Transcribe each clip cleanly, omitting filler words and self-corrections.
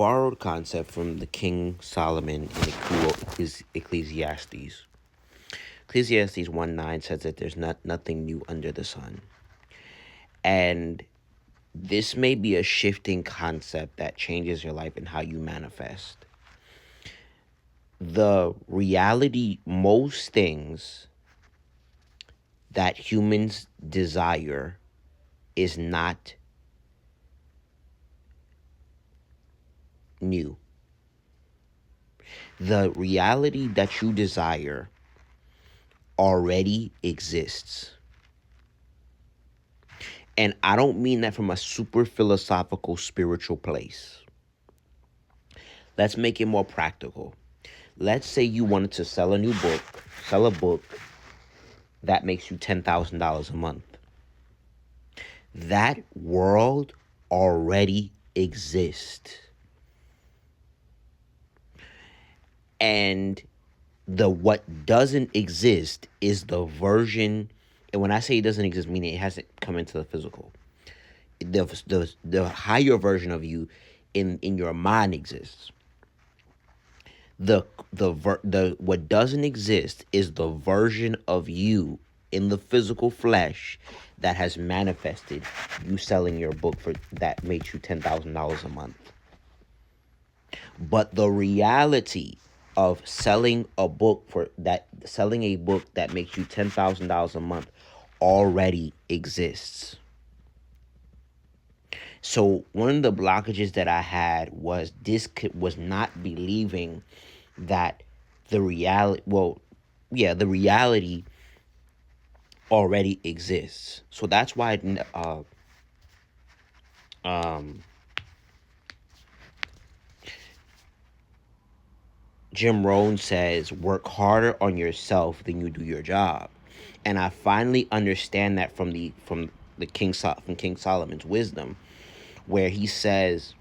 borrowed concept from the King Solomon in Ecclesiastes. Ecclesiastes 1:9 says that there's nothing new under the sun. And this may be a shifting concept that changes your life and how you manifest. The reality, most things that humans desire is not new. The reality that you desire already exists. And I don't mean that from a super philosophical, spiritual place. Let's make it more practical. Let's say you wanted to sell a book that makes you $10,000 a month. That world already exists. And what doesn't exist is the version, and when I say it doesn't exist, meaning it hasn't come into the physical. The higher version of you in your mind exists. What doesn't exist is the version of you in the physical flesh that has manifested you selling your book for that makes you $10,000 a month. But the reality of selling a book that makes you $10,000 a month already exists. So one of the blockages that I had was not believing that the reality already exists. So that's why Jim Rohn says, work harder on yourself than you do your job. And I finally understand that from King Solomon's wisdom, where he says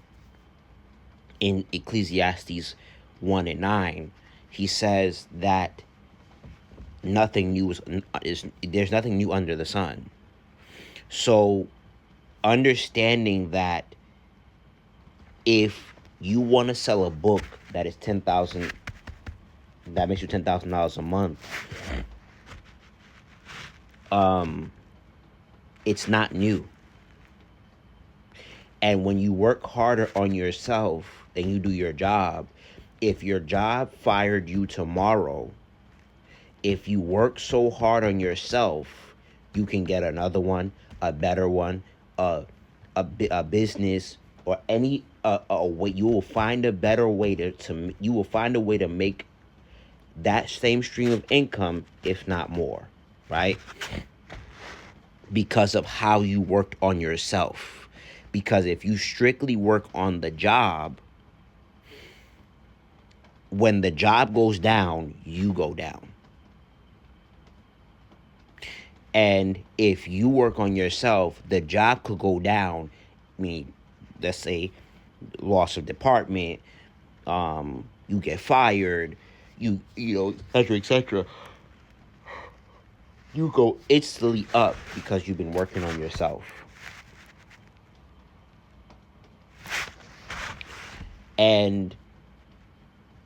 in Ecclesiastes 1:9, he says that there's nothing new under the sun. So understanding that if you want to sell a book that is that makes you $10,000 a month, it's not new. And when you work harder on yourself than you do your job, if your job fired you tomorrow, if you work so hard on yourself, you can get another one, a better one, a business, or any a way. You will find a better way you will find a way to make that same stream of income, if not more, right? Because of how you worked on yourself. Because if you strictly work on the job, when the job goes down, you go down. And if you work on yourself, the job could go down. I mean, let's say loss of department, you get fired, you know, et cetera. You go instantly up because you've been working on yourself. And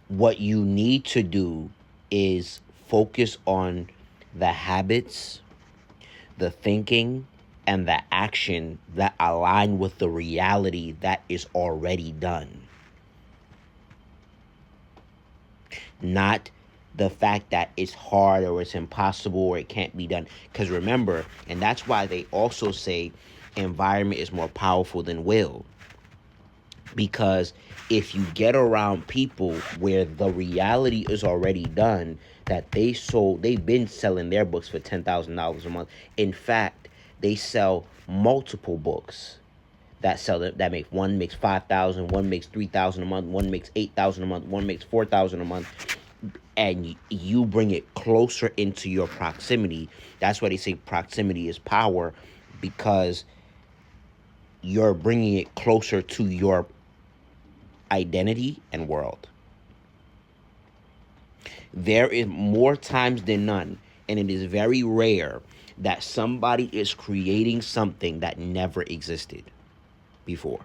what you need to do is focus on the habits, the thinking, and the action that align with the reality that is already done. Not the fact that it's hard or it's impossible or it can't be done. Because remember, and that's why they also say environment is more powerful than will. Because if you get around people where the reality is already done, that they've been selling their books for $10,000 a month. In fact, they sell multiple books that make one makes $5,000, one makes $3,000 a month, one makes $8,000 a month, one makes $4,000 a month, and you bring it closer into your proximity. That's why they say proximity is power, because you're bringing it closer to your identity and world. There is more times than none, and it is very rare that somebody is creating something that never existed before.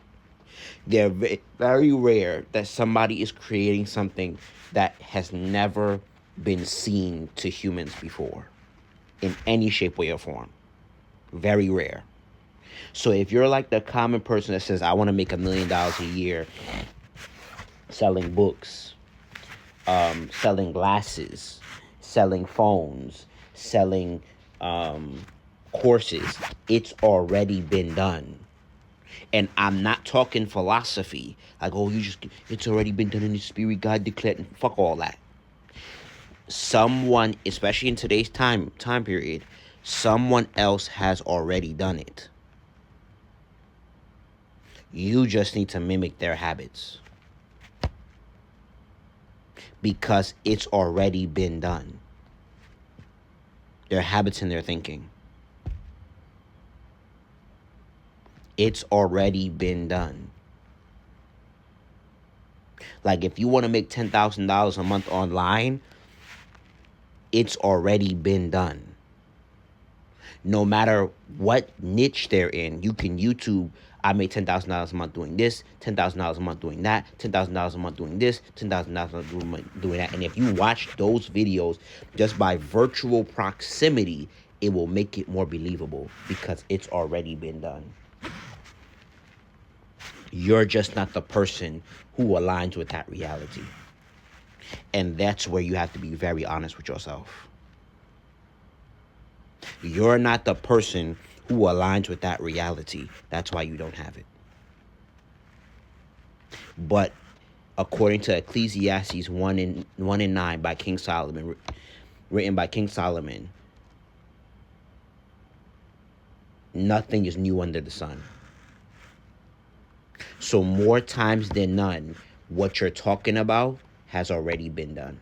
They're very rare that somebody is creating something that has never been seen to humans before in any shape, way, or form. Very rare. So if you're like the common person that says, I want to make $1 million a year selling books, selling glasses, selling phones, selling courses, it's already been done. And I'm not talking philosophy. Like, oh, it's already been done in the spirit, God declared. Fuck all that. Someone, especially in today's time period, someone else has already done it. You just need to mimic their habits. Because it's already been done. Their habits and their thinking. It's already been done. Like, if you want to make $10,000 a month online, it's already been done. No matter what niche they're in, you can YouTube, I made $10,000 a month doing this, $10,000 a month doing that, $10,000 a month doing this, $10,000 a month doing that. And if you watch those videos just by virtual proximity, it will make it more believable because it's already been done. You're just not the person who aligns with that reality. And that's where you have to be very honest with yourself. You're not the person who aligns with that reality. That's why you don't have it. But according to Ecclesiastes 1 and 9 by King Solomon, written by King Solomon, nothing is new under the sun. So more times than none, what you're talking about has already been done.